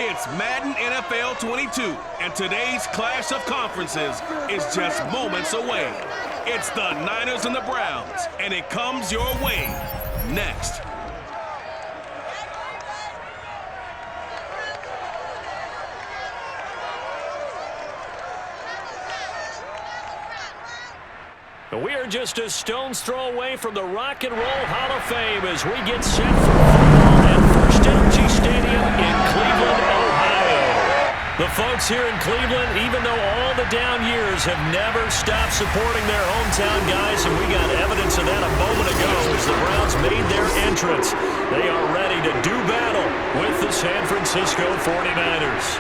It's Madden NFL 22, and today's clash of conferences is just moments away. It's the Niners and the Browns, and it comes your way next. We are just a stone's throw away from the Rock and Roll Hall of Fame as we get set for football at First Energy Stadium in Cleveland, Ohio. The folks here in Cleveland, even though all the down years, have never stopped supporting their hometown guys, and we got evidence of that a moment ago as the Browns made their entrance. They are ready to do battle with the San Francisco 49ers.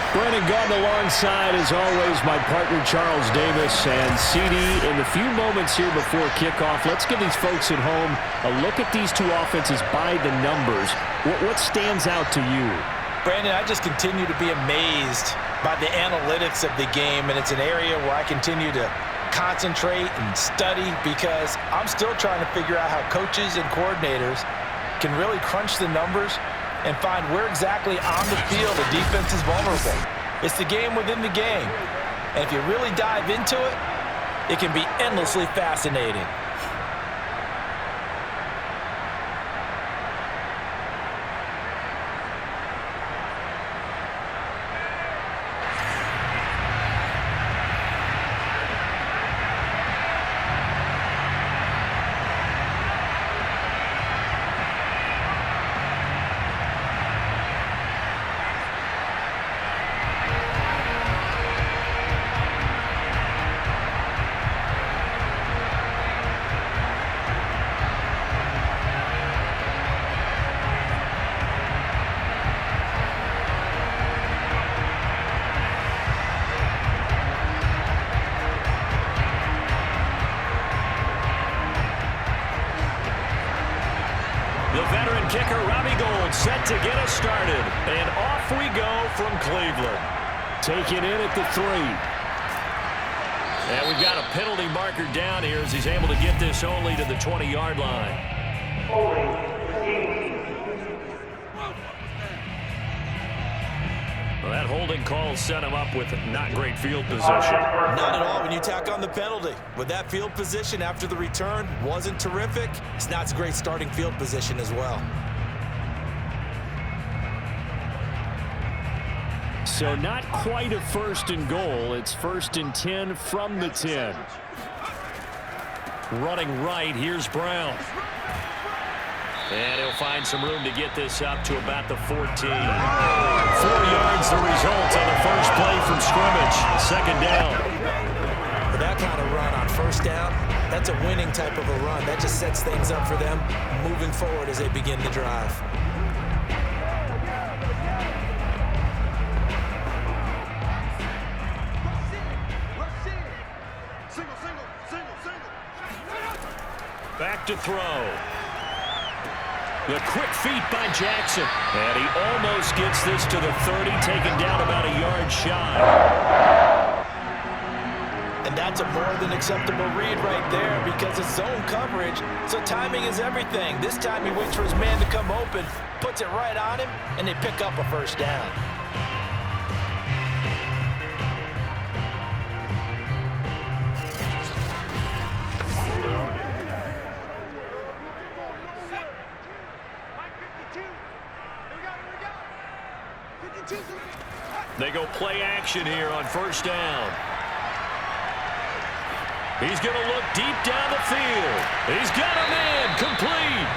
Brandon Gordon alongside, as always, my partner Charles Davis. And CD, in the few moments here before kickoff, let's give these folks at home a look at these two offenses by the numbers. What stands out to you? Brandon, I just continue to be amazed by the analytics of the game, and it's an area where I continue to concentrate and study because I'm still trying to figure out how coaches and coordinators can really crunch the numbers and find where exactly on the field the defense is vulnerable. It's the game within the game. And if you really dive into it, it can be endlessly fascinating. Set to get us started, and off we go from Cleveland. Taking in at the 3. And we've got a penalty marker down here as he's able to get this only to the 20-yard line. Well, that holding call set him up with not great field position. Not at all when you tack on the penalty. With that field position after the return wasn't terrific, it's not a great starting field position as well. So not quite a 1st and goal. It's 1st and 10 from the 10. Running right, here's Brown. And he'll find some room to get this up to about the 14. 4 yards the result on the first play from scrimmage. 2nd down. With that kind of run on 1st down, that's a winning type of a run. That just sets things up for them moving forward as they begin the drive. Back to throw. The quick feet by Jackson. And he almost gets this to the 30, taken down about a yard shy. And that's a more than acceptable read right there because it's zone coverage, so timing is everything. This time he waits for his man to come open, puts it right on him, and they pick up a 1st down. They go play action here on 1st down. He's going to look deep down the field. He's got a man complete.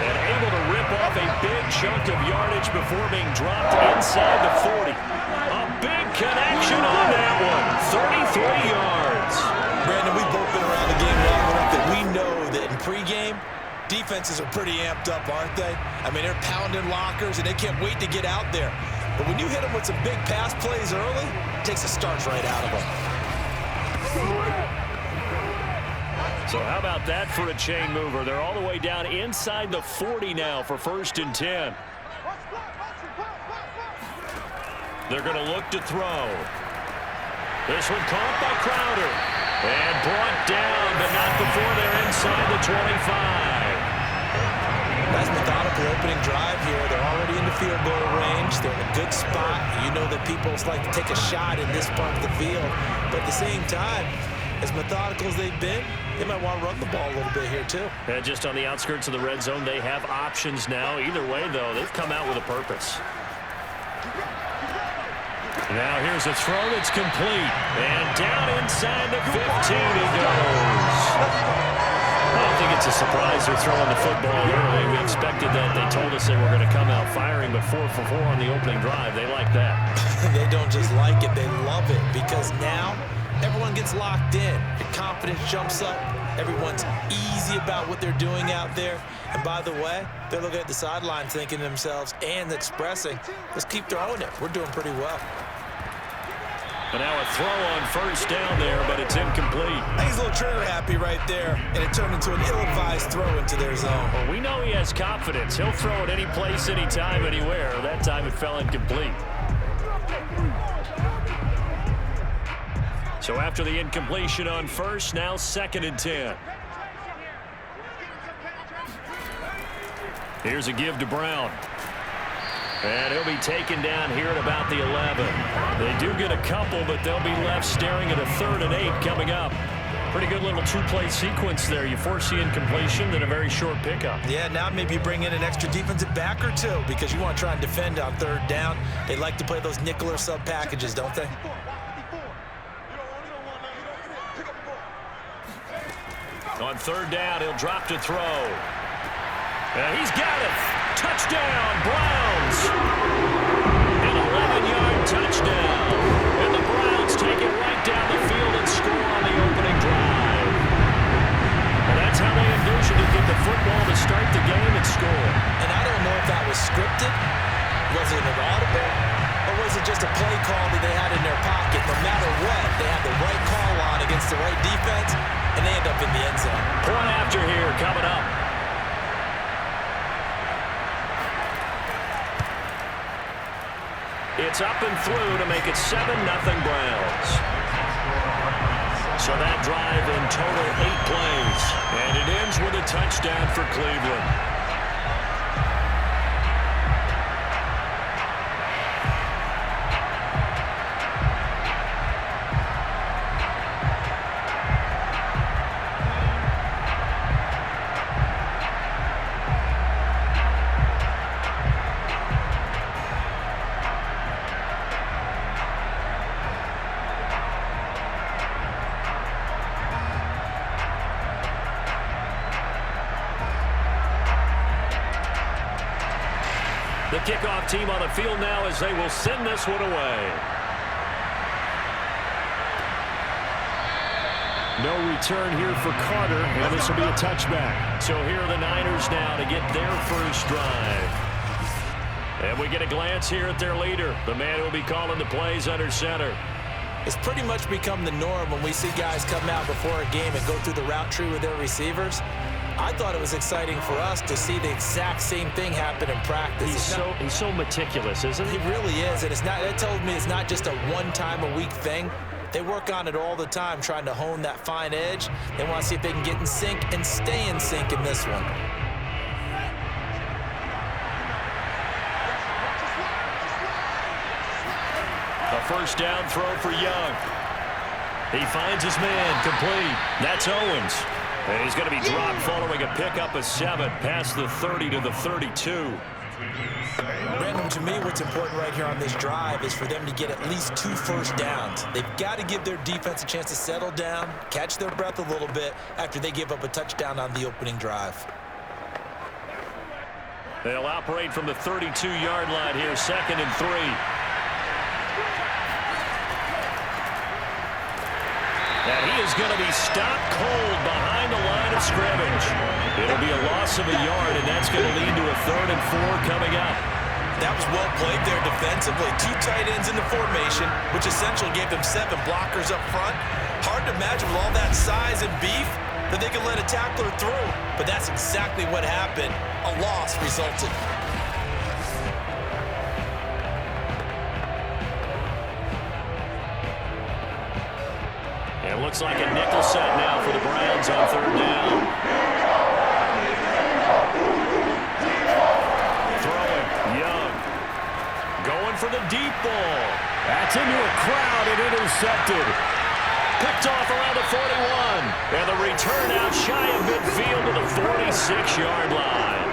And able to rip off a big chunk of yardage before being dropped inside the 40. A big connection on that one. 33 yards. Brandon, we've both been around the game long enough that we know that in pregame, defenses are pretty amped up, aren't they? I mean, they're pounding lockers, and they can't wait to get out there. But when you hit them with some big pass plays early, it takes the starch right out of them. So how about that for a chain mover? They're all the way down inside the 40 now for 1st and 10. They're going to look to throw. This one caught by Crowder. And brought down, but not before they're inside the 25. Nice methodical opening drive here. They're already in the field goal range. They're in a good spot. You know that people like to take a shot in this part of the field. But at the same time, as methodical as they've been, they might want to run the ball a little bit here too. And just on the outskirts of the red zone, they have options now. Either way, though, they've come out with a purpose. Now here's a throw that's complete. And down inside the 15 he goes. I don't think it's a surprise they're throwing the football early. We expected that. They told us they were going to come out firing, but 4 for 4 on the opening drive. They like that. They don't just like it, they love it, because now everyone gets locked in. Your confidence jumps up. Everyone's easy about what they're doing out there. And by the way, they're looking at the sideline thinking to themselves and expressing, let's keep throwing it. We're doing pretty well. But now a throw on first down there, but it's incomplete. I think he's a little trigger happy right there, and it turned into an ill-advised throw into their zone. Well, we know he has confidence. He'll throw it any place, anytime, anywhere. That time it fell incomplete. So after the incompletion on first, now 2nd and 10. Here's a give to Brown. And he'll be taken down here at about the 11. They do get a couple, but they'll be left staring at a 3rd and 8 coming up. Pretty good little 2-play sequence there. You force the incompletion, then a very short pickup. Yeah, now maybe you bring in an extra defensive back or two because you want to try and defend on 3rd down. They like to play those nickel or sub packages, don't they? On 3rd down, he'll drop to throw. And he's got it. Touchdown, Browns. An 11-yard touchdown. And the Browns take it right down the field and score on the opening drive. And that's how they envisioned to get the football to start the game and score. And I don't know if that was scripted. Was it an audible? Or was it just a play call that they had in their pocket? No matter what, they had the right call on against the right defense, and they end up in the end zone. Point after here coming up. It's up and through to make it 7-0 Browns. So that drive in total 8 plays. And it ends with a touchdown for Cleveland. The kickoff team on the field now as they will send this one away. No return here for Carter, and this will be a touchback. So here are the Niners now to get their first drive. And we get a glance here at their leader, the man who will be calling the plays under center. It's pretty much become the norm when we see guys come out before a game and go through the route tree with their receivers. I thought it was exciting for us to see the exact same thing happen in practice. He's so meticulous, isn't he? He really is, and that tells me it's not just a one-time-a-week thing. They work on it all the time, trying to hone that fine edge. They want to see if they can get in sync and stay in sync in this one. A first down throw for Young. He finds his man, complete. That's Owens. And he's going to be dropped following a pickup of 7 past the 30 to the 32. Brandon, to me, what's important right here on this drive is for them to get at least 2 first downs. They've got to give their defense a chance to settle down, catch their breath a little bit after they give up a touchdown on the opening drive. They'll operate from the 32-yard line here, 2nd and 3. And he is going to be stopped cold behind the line of scrimmage. It'll be a loss of a yard, and that's going to lead to a 3rd and 4 coming up. That was well played there defensively. 2 tight ends in the formation, which essentially gave them 7 blockers up front. Hard to imagine with all that size and beef that they could let a tackler through. But that's exactly what happened. A loss resulted. It looks like a nickel set now for the Browns on 3rd down. the return out shy of midfield to the 46-yard line.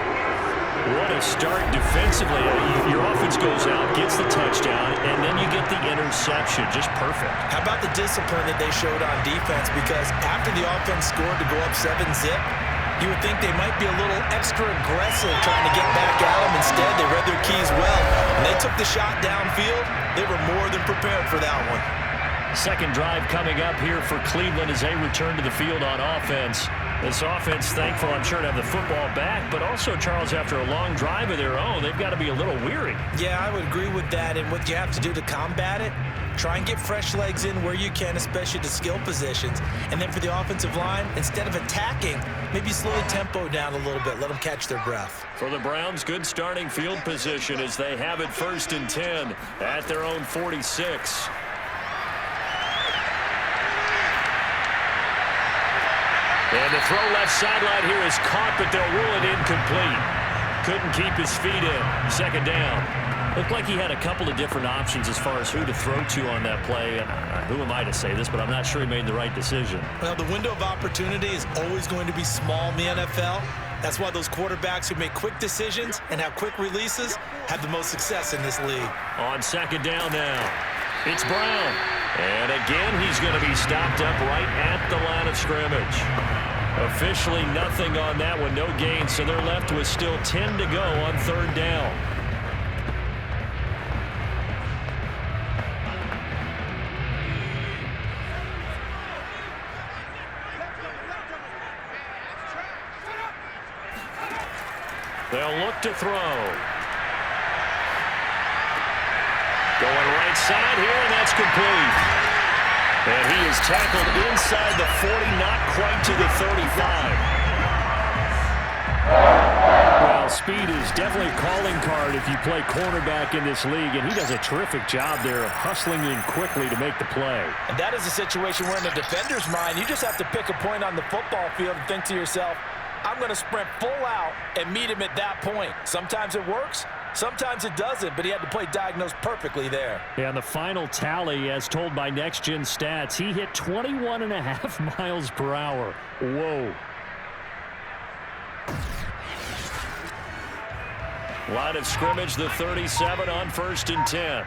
What a start defensively. Your offense goes out, gets the touchdown, and then you get the interception. Just perfect. How about the discipline that they showed on defense? Because after the offense scored to go up 7-zip, you would think they might be a little extra aggressive trying to get back at them. Instead, they read their keys well, and they took the shot downfield. They were more than prepared for that one. Second drive coming up here for Cleveland as they return to the field on offense. This offense, thankful, I'm sure, to have the football back, but also, Charles, after a long drive of their own, they've got to be a little weary. Yeah, I would agree with that, and what you have to do to combat it, try and get fresh legs in where you can, especially to skill positions. And then for the offensive line, instead of attacking, maybe slow the tempo down a little bit, let them catch their breath. For the Browns, good starting field position as they have it 1st and 10 at their own 46. And the throw left sideline here is caught, but they'll rule it incomplete. Couldn't keep his feet in. Second down. Looked like he had a couple of different options as far as who to throw to on that play. And who am I to say this, but I'm not sure he made the right decision. Well, the window of opportunity is always going to be small in the NFL. That's why those quarterbacks who make quick decisions and have quick releases have the most success in this league. On second down now, it's Brown. And again, he's going to be stopped up right at the line of scrimmage. Officially nothing on that one, no gain, so they're left with still 10 to go on third down. They'll look to throw. Going right side here, and that's complete. And he is tackled inside the 40, not quite to the 35. Well, speed is definitely a calling card if you play cornerback in this league, and he does a terrific job there of hustling in quickly to make the play. And that is a situation where in the defender's mind, you just have to pick a point on the football field and think to yourself, I'm going to sprint full out and meet him at that point. Sometimes it works. Sometimes it doesn't, but he had to play diagnosed perfectly there. Yeah, and the final tally, as told by Next Gen Stats, he hit 21.5 miles per hour. Whoa. Line of scrimmage, the 37 on 1st and 10.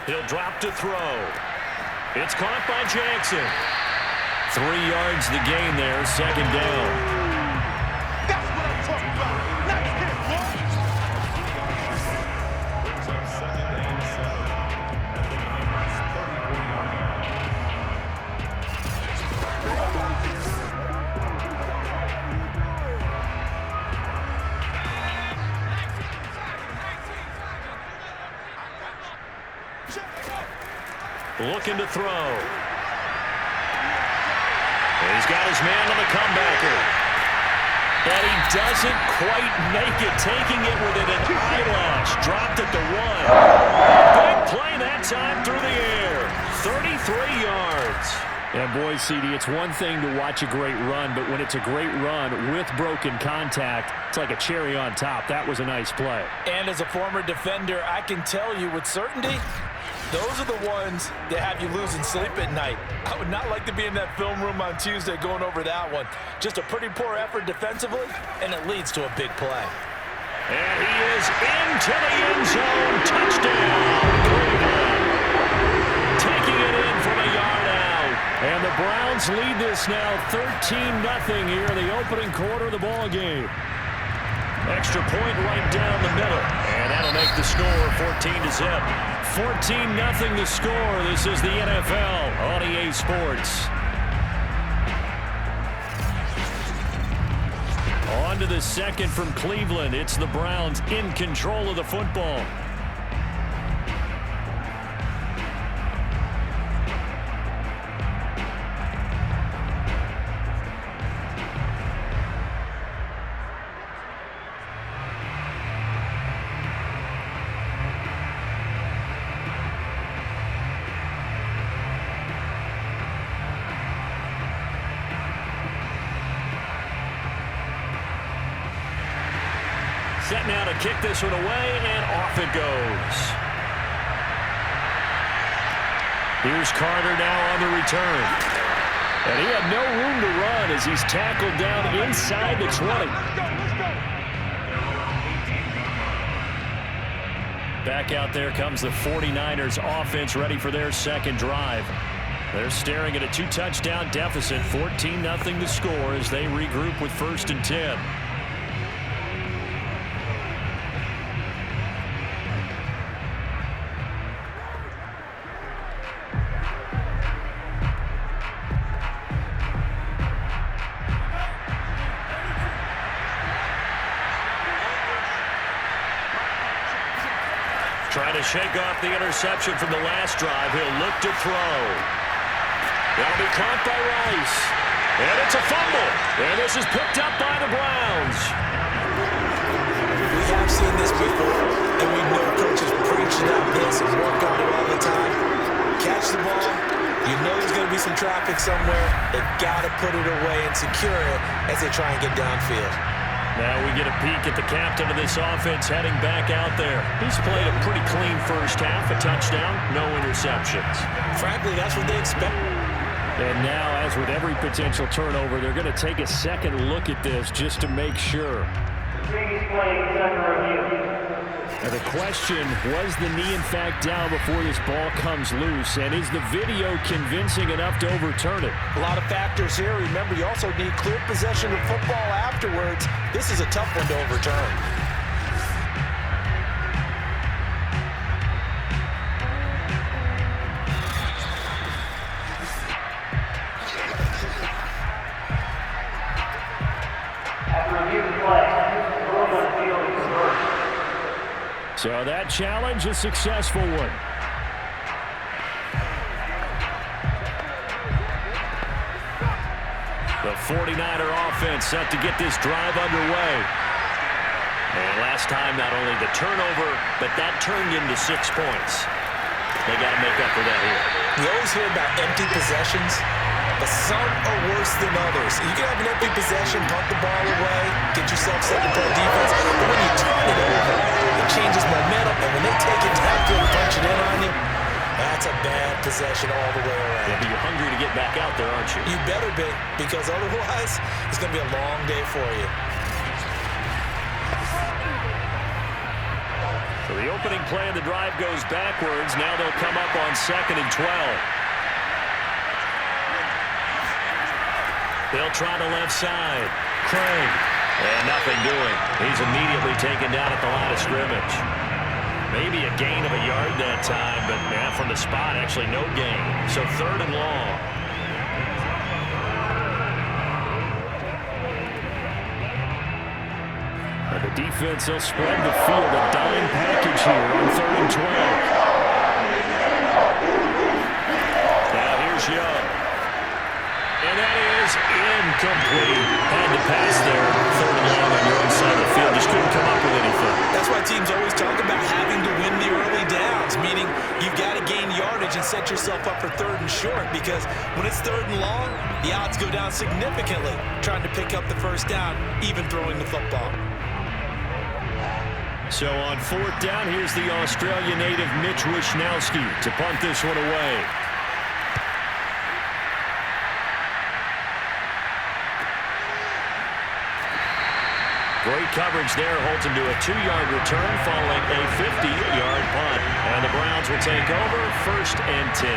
He'll drop to throw. It's caught by Jackson. 3 yards the gain there, second down. That's what I'm talking about. Nice hit, Looking to throw. He's got his man on the comebacker. But he doesn't quite make it, taking it within an eyelash. Dropped at the 1. Big play that time through the air. 33 yards. And boy, CD, it's one thing to watch a great run, but when it's a great run with broken contact, it's like a cherry on top. That was a nice play. And as a former defender, I can tell you with certainty, those are the ones that have you losing sleep at night. I would not like to be in that film room on Tuesday going over that one. Just a pretty poor effort defensively, and it leads to a big play. And he is into the end zone. Touchdown, Cleveland. Taking it in from a yard out. And the Browns lead this now 13-0 here in the opening quarter of the ball game. Extra point right down the middle. And that'll make the score 14-0. 14-0 the score. This is the NFL on EA Sports. On to the second from Cleveland. It's the Browns in control of the football. Set now to kick this one away, and off it goes. Here's Carter now on the return. And he had no room to run as he's tackled down inside the 20. Back out there comes the 49ers offense ready for their second drive. They're staring at a 2-touchdown deficit, 14-0 the score as they regroup with 1st and 10. Trying to shake off the interception from the last drive. He'll look to throw. That'll be caught by Rice. And it's a fumble. And this is picked up by the Browns. We have seen this before, and we know coaches preach about this and work on it all the time. Catch the ball. You know there's going to be some traffic somewhere. They've got to put it away and secure it as they try and get downfield. Now we get a peek at the captain of this offense heading back out there. He's played a pretty clean first half, a touchdown, no interceptions. Frankly, that's what they expect. And now, as with every potential turnover, they're going to take a second look at this just to make sure. Now the question, was the knee in fact down before this ball comes loose? And is the video convincing enough to overturn it? A lot of factors here. Remember, you also need clear possession of football afterwards. This is a tough one to overturn. So that challenge, a successful one. The 49er offense set to get this drive underway. And last time, not only the turnover, but that turned into 6 points. They got to make up for that here. You always hear about empty possessions, but some are worse than others. You can have an empty possession, punt the ball away, get yourself set to play defense, but when you turn it over, it changes momentum, and when they take it downfield and punch it in on you, that's a bad possession all the way around. Yeah, but you're hungry to get back out there, aren't you? You better be, because otherwise, it's going to be a long day for you. So the opening play of the drive goes backwards. Now they'll come up on 2nd and 12. They'll try the left side. Craig. And nothing doing. He's immediately taken down at the line of scrimmage. Maybe a gain of a yard that time, but from the spot, actually no gain. So 3rd and long. The defense will spread the field, a dime package here on 3rd and 12. Now here's Young. And that is incomplete. Had to pass there. 3rd and long on your own side of the field. Just couldn't come up with anything. That's why teams always talk about having to win the early downs, meaning you've got to gain yardage and set yourself up for 3rd and short, because when it's 3rd and long, the odds go down significantly trying to pick up the first down, even throwing the football. So on 4th down, here's the Australia native Mitch Wishnowsky to punt this one away. Great coverage there, holds him to a 2-yard return following a 50-yard punt. And the Browns will take over 1st and 10.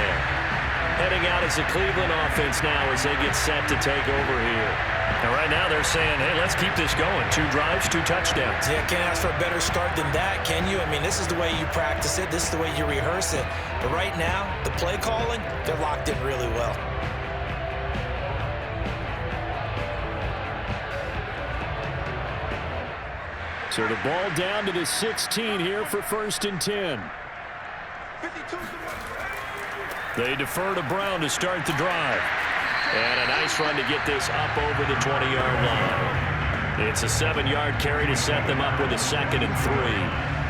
Heading out is the Cleveland offense now as they get set to take over here. And right now they're saying, hey, let's keep this going. 2 drives, 2 touchdowns. Yeah, can't ask for a better start than that, can you? I mean, this is the way you practice it. This is the way you rehearse it. But right now, the play calling, they're locked in really well. So the ball down to the 16 here for 1st and 10. They defer to Brown to start the drive. And a nice run to get this up over the 20-yard line. It's a 7-yard carry to set them up with a 2nd and 3.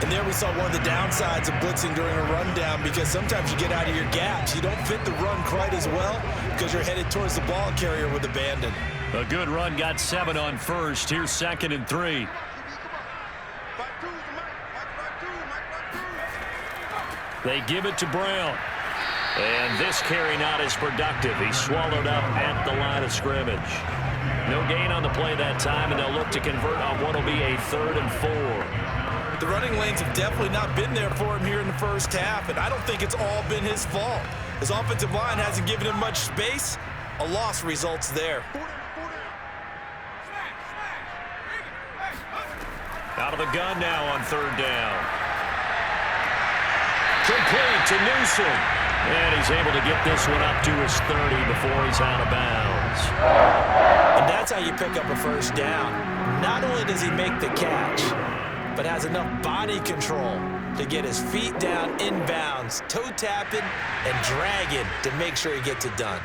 And there we saw one of the downsides of blitzing during a rundown, because sometimes you get out of your gaps. You don't fit the run quite as well because you're headed towards the ball carrier with abandon. A good run, got 7 on 1st. Here's 2nd and 3. They give it to Brown. And this carry not as productive. He swallowed up at the line of scrimmage. No gain on the play that time, and they'll look to convert on what will be a 3rd and 4. The running lanes have definitely not been there for him here in the first half, and I don't think it's all been his fault. His offensive line hasn't given him much space. A loss results there. Out of the gun now on 3rd down. Complete to Newsom. And he's able to get this one up to his 30 before he's out of bounds. And that's how you pick up a first down. Not only does he make the catch, but has enough body control to get his feet down inbounds, toe tapping and dragging to make sure he gets it done.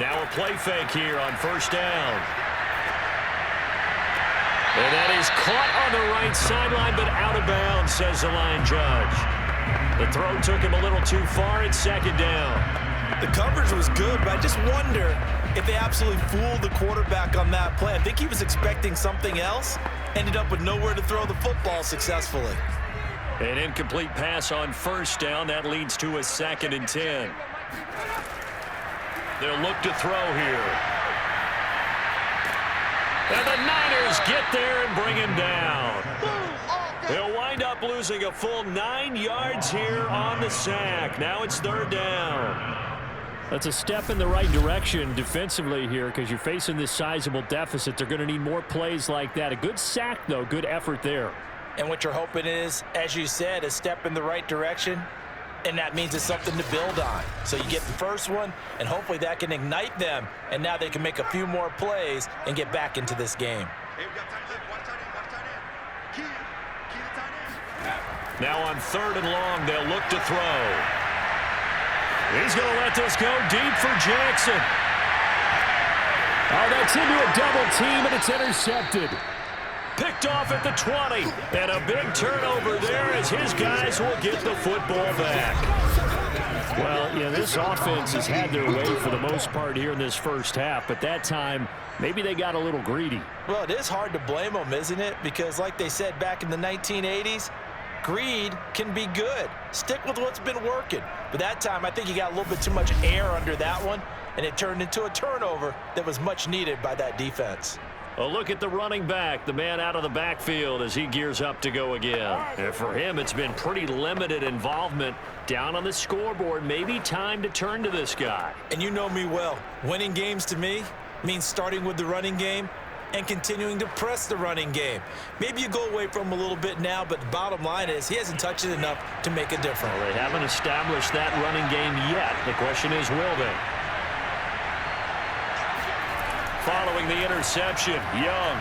Now a play fake here on 1st down. And that is caught on the right sideline, but out of bounds, says the line judge. The throw took him a little too far. It's 2nd down. The coverage was good, but I just wonder if they absolutely fooled the quarterback on that play. I think he was expecting something else. Ended up with nowhere to throw the football successfully. An incomplete pass on 1st down. That leads to a 2nd and 10. They'll look to throw here. And the Niners get there and bring him down. They'll wind up losing a full 9 yards here on the sack. Now it's 3rd down. That's a step in the right direction defensively here because you're facing this sizable deficit. They're going to need more plays like that. A good sack, though. Good effort there. And what you're hoping is, as you said, a step in the right direction. And that means it's something to build on. So you get the first one, and hopefully that can ignite them. And now they can make a few more plays and get back into this game. Now on 3rd and long, they'll look to throw. He's going to let this go deep for Jackson. Oh, that's into a double team, and it's intercepted. Picked off at the 20. And a big turnover there as his guys will get the football back. Well, yeah, this offense has had their way for the most part here in this first half, but that time, maybe they got a little greedy. Well, it is hard to blame them, isn't it? Because like they said back in the 1980s, greed can be good. Stick with what's been working. But that time, I think you got a little bit too much air under that one, and it turned into a turnover that was much needed by that defense. A look at the running back, the man out of the backfield as he gears up to go again. And for him, it's been pretty limited involvement down on the scoreboard. Maybe time to turn to this guy. And you know me well. Winning games to me means starting with the running game and continuing to press the running game. Maybe you go away from him a little bit now, but the bottom line is he hasn't touched it enough to make a difference. Well, they haven't established that running game yet. The question is, will they? Following the interception, Young.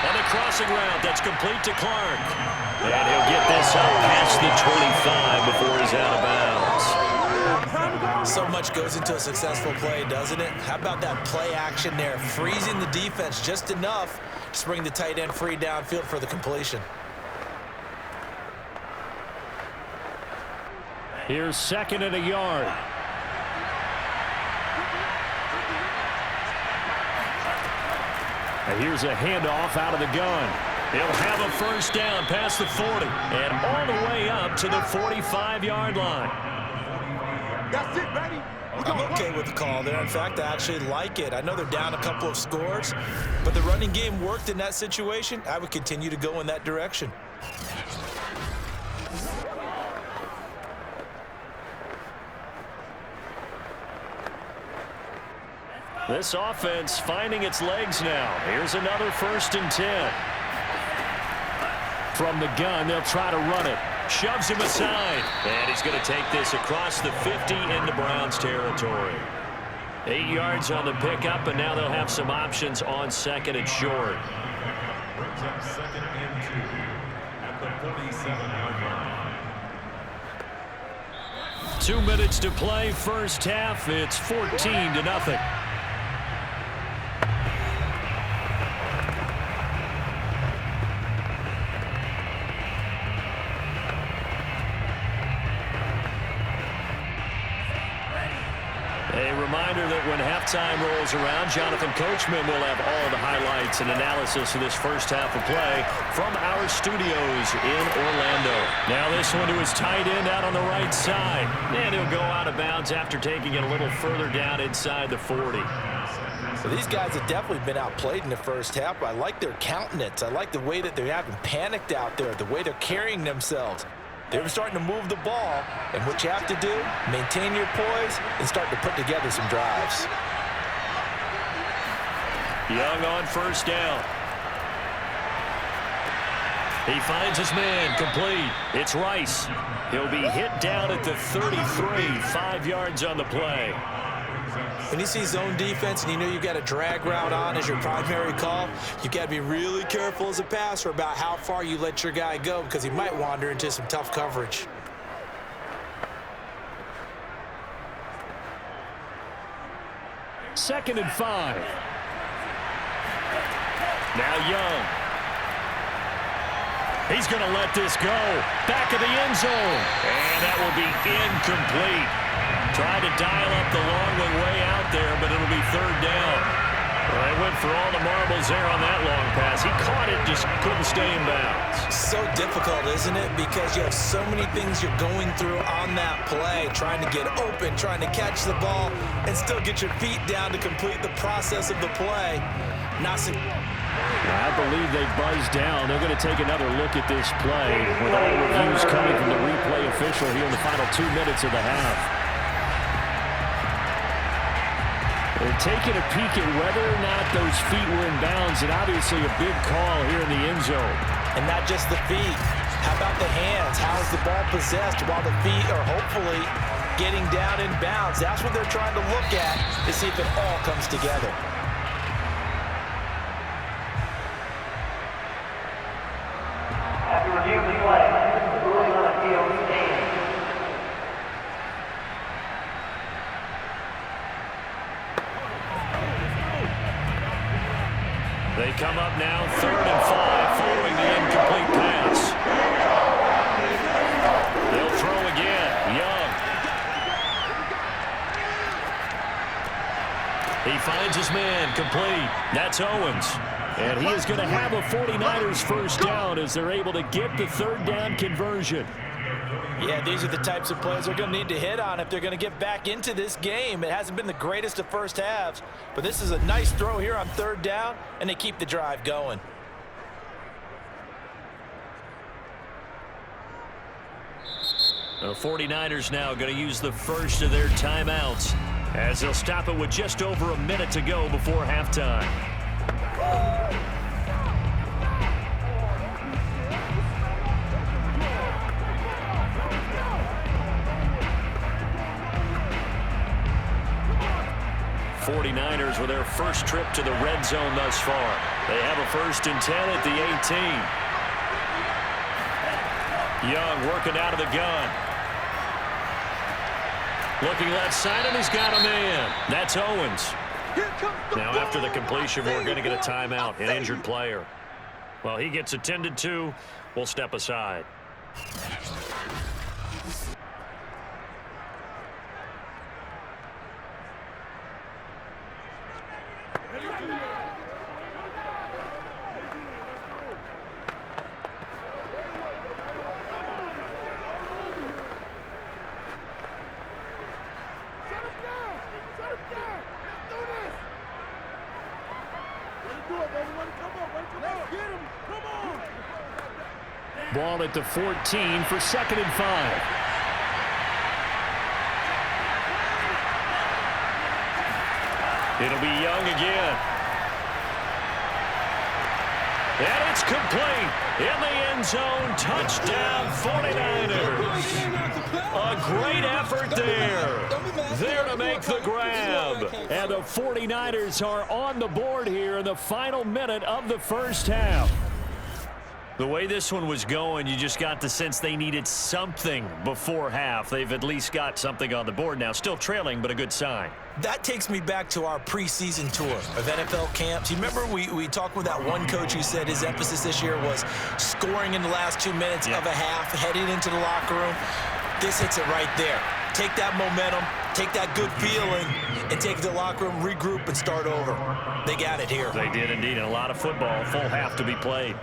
On the crossing route, that's complete to Clark. And he'll get this up past the 25 before he's out of bounds. So much goes into a successful play, doesn't it? How about that play action there? Freezing the defense just enough to bring the tight end free downfield for the completion. Here's 2nd and a yard. And here's a handoff out of the gun. He'll have a first down past the 40 and all the way up to the 45-yard line. That's it, baby. I'm okay with the call there. In fact, I actually like it. I know they're down a couple of scores, but the running game worked in that situation. I would continue to go in that direction. This offense finding its legs now. Here's another 1st and 10. From the gun, they'll try to run it. Shoves him aside. And he's going to take this across the 50 into Browns territory. 8 yards on the pickup, and now they'll have some options on 2nd and short. Brings up 2nd and 2 at the 47-yard line. 2 minutes to play, first half. It's 14-0. reminder that when halftime rolls around, Jonathan Coachman will have all the highlights and analysis of this first half of play from our studios in Orlando. Now this one to his tight end out on the right side. And he'll go out of bounds after taking it a little further down inside the 40. So these guys have definitely been outplayed in the first half, but I like their countenance. I like the way that they haven't panicked out there, the way they're carrying themselves. They're starting to move the ball, and what you have to do, maintain your poise and start to put together some drives. Young on first down. He finds his man, complete. It's Rice. He'll be hit down at the 33, 5 yards on the play. When you see zone defense and you know you've got a drag route on as your primary call, you've got to be really careful as a passer about how far you let your guy go because he might wander into some tough coverage. Second and 5. Now Young. He's going to let this go. Back of the end zone. And that will be incomplete. Tried to dial up the long way out there, but it'll be third down. Well, they went for all the marbles there on that long pass. He caught it, just couldn't stay in bounds. So difficult, isn't it? Because you have so many things you're going through on that play, trying to get open, trying to catch the ball, and still get your feet down to complete the process of the play. I believe they buzzed down. They're going to take another look at this play with all reviews coming from the replay official here in the final 2 minutes of the half. They're taking a peek at whether or not those feet were in bounds, and obviously a big call here in the end zone. And not just the feet. How about the hands? How is the ball possessed while the feet are hopefully getting down in bounds? That's what they're trying to look at to see if it all comes together. After review of the play, ruling on the field standing. They come up now, 3rd and 5, following the incomplete pass. They'll throw again. Young. He finds his man, complete. That's Owens. And he is going to have a 49ers first down as they're able to get the third down conversion. Yeah, these are the types of plays they're going to need to hit on if they're going to get back into this game. It hasn't been the greatest of first halves, but this is a nice throw here on third down, and they keep the drive going. The 49ers now going to use the first of their timeouts as they'll stop it with just over a minute to go before halftime. '49ers with their first trip to the red zone thus far. They have a 1st and 10 at the 18. Young working out of the gun. Looking left side, and he's got a man. That's Owens. Now after the completion, we're going to get a timeout, an injured player. Well, he gets attended to. We'll step aside. Ball at the 14 for 2nd and 5. It'll be Young again. And it's complete. In the end zone, touchdown 49ers. A great effort there. There to make the grab. And the 49ers are on the board here in the final minute of the first half. The way this one was going, you just got the sense they needed something before half. They've at least got something on the board now. Still trailing, but a good sign. That takes me back to our preseason tour of NFL camps. You remember we talked with that one coach who said his emphasis this year was scoring in the last 2 minutes of a half, heading into the locker room. This hits it right there. take that momentum, take that good feeling, and take it to the locker room, regroup, and start over. They got it here. They did indeed, and a lot of football, full half to be played.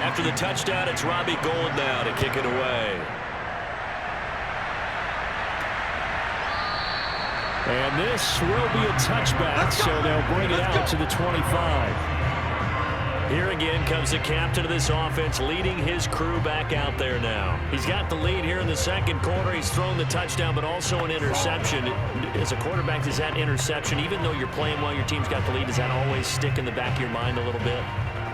After the touchdown, it's Robbie Gould now to kick it away. And this will be a touchback, so they'll bring it out to the 25. Here again comes the captain of this offense, leading his crew back out there now. He's got the lead here in the second quarter. He's thrown the touchdown, but also an interception. As a quarterback, does that interception, even though you're playing well, your team's got the lead, does that always stick in the back of your mind a little bit?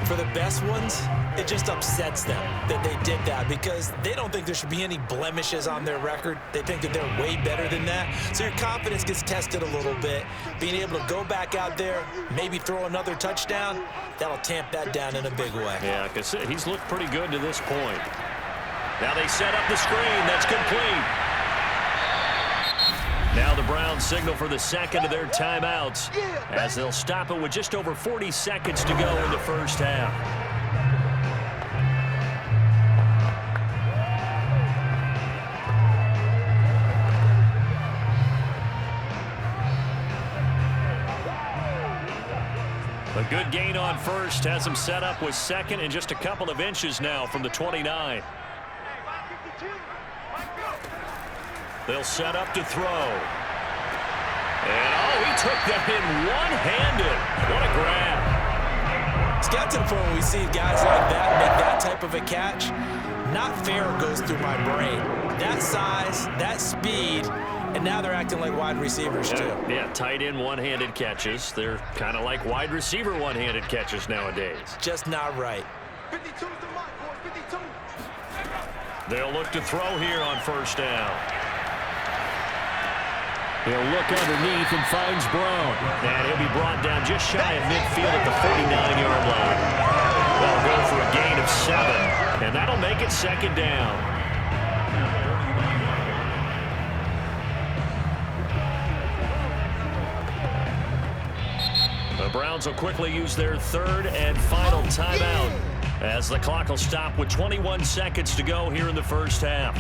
For the best ones, it just upsets them that they did that because they don't think there should be any blemishes on their record. They think that they're way better than that. So your confidence gets tested a little bit. Being able to go back out there, maybe throw another touchdown, that'll tamp that down in a big way. Yeah, because he's looked pretty good to this point. Now they set up the screen. That's complete. Now the Browns signal for the second of their timeouts as they'll stop it with just over 40 seconds to go in the first half. A good gain on first has them set up with second and just a couple of inches now from the 29. They'll set up to throw. And, oh, he took that in one-handed. What a grab. It's got to the point where we see guys like that make that type of a catch. Not fair goes through my brain. That size, that speed, and now they're acting like wide receivers too. Yeah, tight end one-handed catches. They're kind of like wide receiver one-handed catches nowadays. Just not right. 52's the mark, boys, 52. They'll look to throw here on first down. He'll look underneath and finds Brown. And he'll be brought down just shy of midfield at the 49-yard line. They'll go for a gain of 7, and that'll make it second down. The Browns will quickly use their third and final timeout as the clock will stop with 21 seconds to go here in the first half.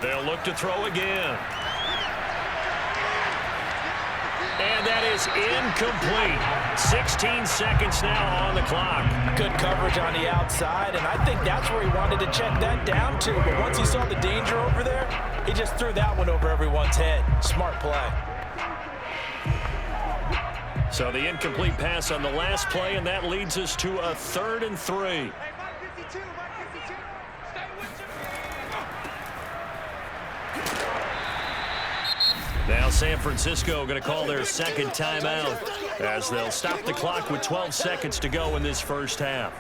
They'll look to throw again. And that is incomplete. 16 seconds now on the clock. Good coverage on the outside, and I think that's where he wanted to check that down to. But once he saw the danger over there, he just threw that one over everyone's head. Smart play. So the incomplete pass on the last play, and that leads us to a 3rd and 3. Now San Francisco going to call their second timeout as they'll stop the clock with 12 seconds to go in this first half.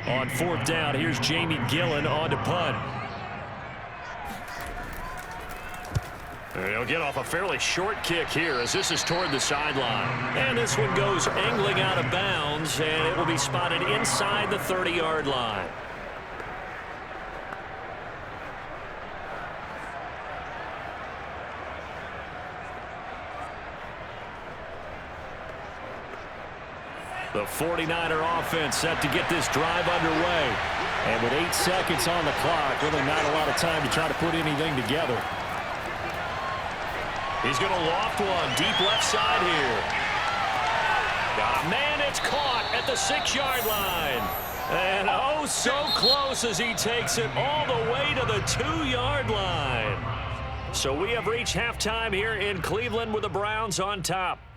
On 4th down, here's Jamie Gillen on to punt. He'll get off a fairly short kick here as this is toward the sideline. And this one goes angling out of bounds, and it will be spotted inside the 30-yard line. The 49er offense set to get this drive underway. And with 8 seconds on the clock, really not a lot of time to try to put anything together. He's going to loft one deep left side here. Man, it's caught at the 6-yard line. And oh, so close as he takes it all the way to the 2-yard line. So we have reached halftime here in Cleveland with the Browns on top.